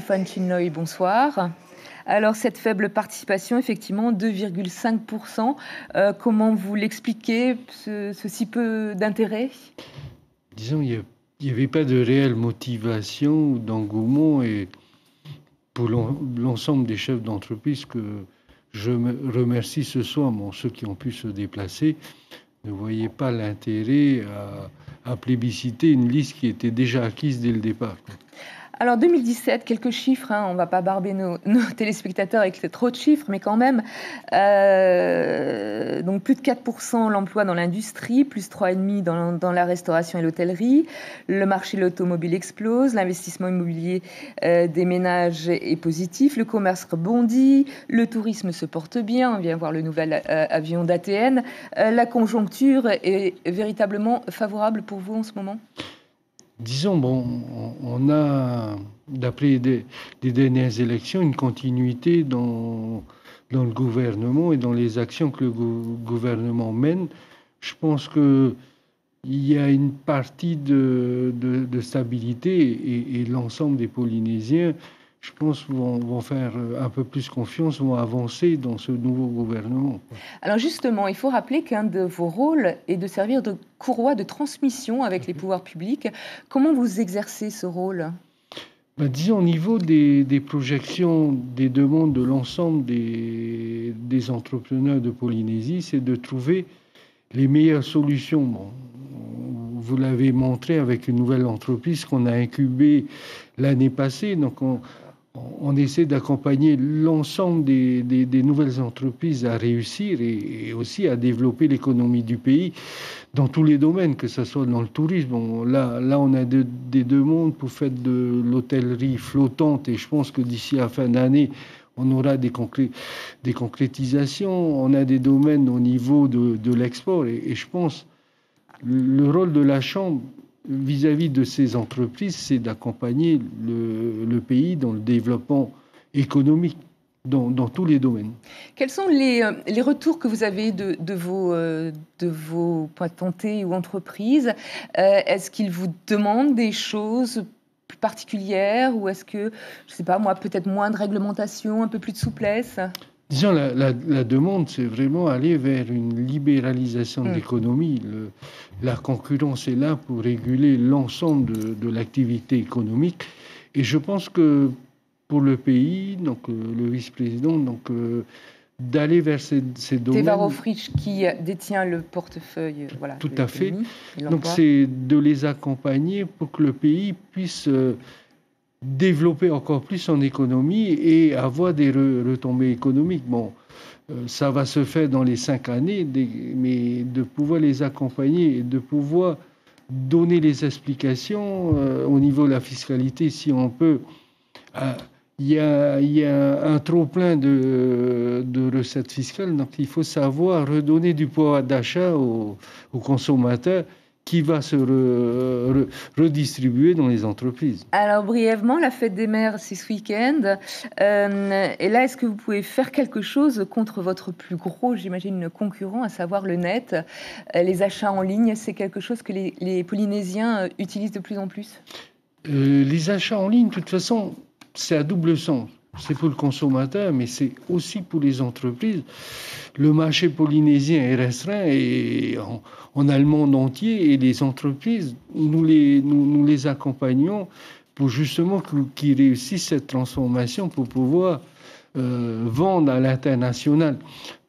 Stéphane Chinloy, bonsoir. Alors, cette faible participation, effectivement, 2,5%, comment vous l'expliquez, ce si peu d'intérêt? Disons, il n'y avait pas de réelle motivation ou d'engouement, et pour l'ensemble des chefs d'entreprise que je remercie ce soir, ceux qui ont pu se déplacer, ne voyaient pas l'intérêt à plébisciter une liste qui était déjà acquise dès le départ. Alors 2017, quelques chiffres, on ne va pas barber nos téléspectateurs avec trop de chiffres, mais quand même, donc plus de 4% l'emploi dans l'industrie, plus 3,5% dans la restauration et l'hôtellerie. Le marché de l'automobile explose, l'investissement immobilier des ménages est positif, le commerce rebondit, le tourisme se porte bien, on vient voir le nouvel avion d'ATN. La conjoncture est véritablement favorable pour vous en ce moment ? Disons, on a, d'après les dernières élections, une continuité dans le gouvernement et dans les actions que le gouvernement mène. Je pense qu'il y a une partie de stabilité et l'ensemble des Polynésiens, je pense, vont faire un peu plus confiance, vont avancer dans ce nouveau gouvernement. Alors justement, il faut rappeler qu'un de vos rôles est de servir de courroie de transmission avec les pouvoirs publics. Comment vous exercez ce rôle ? Disons, au niveau des projections, des demandes de l'ensemble des entrepreneurs de Polynésie, c'est de trouver les meilleures solutions. Vous l'avez montré avec une nouvelle entreprise qu'on a incubée l'année passée. Donc, on essaie d'accompagner l'ensemble des nouvelles entreprises à réussir et aussi à développer l'économie du pays dans tous les domaines, que ce soit dans le tourisme. Là, on a des demandes pour faire de l'hôtellerie flottante, et je pense que d'ici à la fin d'année, on aura des concrétisations. On a des domaines au niveau de l'export, et je pense le rôle de la Chambre vis-à-vis de ces entreprises, c'est d'accompagner le pays dans le développement économique dans tous les domaines. Quels sont les retours que vous avez de vos patentés ou entreprises ? Est-ce qu'ils vous demandent des choses plus particulières, ou est-ce que, je ne sais pas moi, peut-être moins de réglementation, un peu plus de souplesse ? Disons, la demande, c'est vraiment aller vers une libéralisation de l'économie. La concurrence est là pour réguler l'ensemble de l'activité économique. Et je pense que pour le pays, donc le vice-président, d'aller vers ces domaines. Teva Rohfritsch qui détient le portefeuille. Voilà, tout à fait. Donc c'est de les accompagner pour que le pays puisse développer encore plus son économie et avoir des retombées économiques. Ça va se faire dans les 5 années, mais de pouvoir les accompagner et de pouvoir donner les explications au niveau de la fiscalité, si on peut. Il y a un trop-plein de recettes fiscales, donc il faut savoir redonner du pouvoir d'achat aux consommateurs, qui va se redistribuer dans les entreprises. Alors brièvement, la fête des mères, c'est ce week-end. Et là, est-ce que vous pouvez faire quelque chose contre votre plus gros, j'imagine, concurrent, à savoir le net ? Les achats en ligne, c'est quelque chose que les Polynésiens utilisent de plus en plus ? Les achats en ligne, de toute façon, c'est à double sens. C'est pour le consommateur, mais c'est aussi pour les entreprises. Le marché polynésien est restreint et on a le monde entier, et les entreprises, nous les accompagnons pour justement qu'ils réussissent cette transformation pour pouvoir vendre à l'international.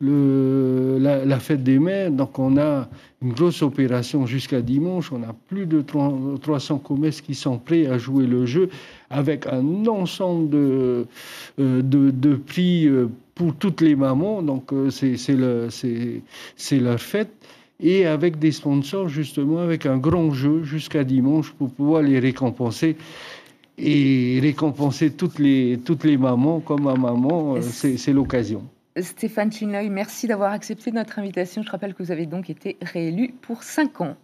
La fête des mères, donc on a une grosse opération jusqu'à dimanche. On a plus de 300 commerces qui sont prêts à jouer le jeu, avec un ensemble de prix pour toutes les mamans. Donc c'est leur fête. Et avec des sponsors, justement, avec un grand jeu jusqu'à dimanche pour pouvoir les récompenser. Et récompenser toutes les mamans comme ma maman, c'est l'occasion. Stéphane Chinloy, merci d'avoir accepté notre invitation. Je rappelle que vous avez donc été réélu pour 5 ans.